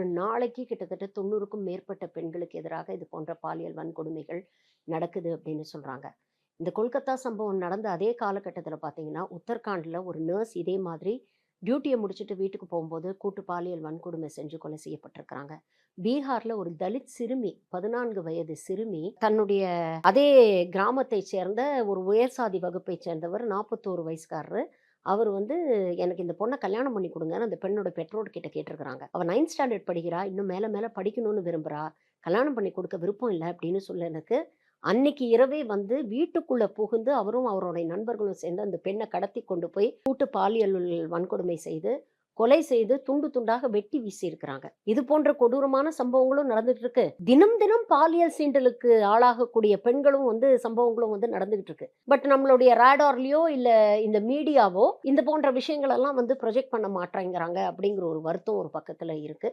ஒரு நாளைக்கு கிட்டத்தட்ட 90க்கும் மேற்பட்ட பெண்களுக்கு எதிராக இது போன்ற பாலியல் வன்கொடுமைகள் நடக்குது அப்படின்னு சொல்றாங்க. இந்த கொல்கத்தா சம்பவம் நடந்த அதே காலகட்டத்தில பார்த்தீங்கன்னா, உத்தரகாண்ட்ல ஒரு நர்ஸ் இதே மாதிரி டியூட்டிய முடிச்சுட்டு வீட்டுக்கு போம்போது கூட்டு பாலியல் வன்கொடுமை செஞ்சு கொலை செய்யப்பட்டிருக்கிறாங்க. பீகார்ல ஒரு தலித் சிறுமி, 14 வயது சிறுமி, தன்னுடைய அதே கிராமத்தைச் சேர்ந்த ஒரு உயர் சாதி வகுப்பைச் சேர்ந்தவர் 41 வயசுக்காரரு. அவரு வந்து எனக்கு இந்த பொண்ண கல்யாணம் பண்ணி குடுங்கன்னு அந்த பெண்ணோட பெற்றோர்கிட்ட கேட்டிருக்கிறாங்க. அவ 9த் ஸ்டாண்டர்ட் படிக்கிறா. இன்னும் மேல மேல படிக்கணும்னு விரும்புறா. கல்யாணம் பண்ணி குடுக்க விருப்பம் இல்ல அப்படின்னு சொன்னதுக்கு, அன்னைக்கு இரவே வந்து வீட்டுக்குள்ள புகுந்து அவரும் அவருடைய நண்பர்களும் சேர்ந்து அந்த பெண்ண கடத்தி கொண்டு போய் கூட்டு பாலியல் வன்கொடுமை செய்து, கொலை செய்து துண்டு துண்டாக வெட்டி வீசியிருக்கிறாங்க. இது போன்ற கொடூரமான சம்பவங்களும் நடந்துட்டு இருக்கு. தினம் தினம் பாலியல் சீண்டலுக்கு ஆளாகக்கூடிய பெண்களும் வந்து சம்பவங்களும் வந்து நடந்துகிட்டு இருக்கு. பட் நம்மளுடைய ரேடார்லயோ இல்ல இந்த மீடியாவோ இந்த போன்ற விஷயங்கள் எல்லாம் வந்து ப்ரொஜெக்ட் பண்ண மாட்டேங்கிறாங்க அப்படிங்கிற ஒரு வருத்தம் ஒரு பக்கத்துல இருக்கு.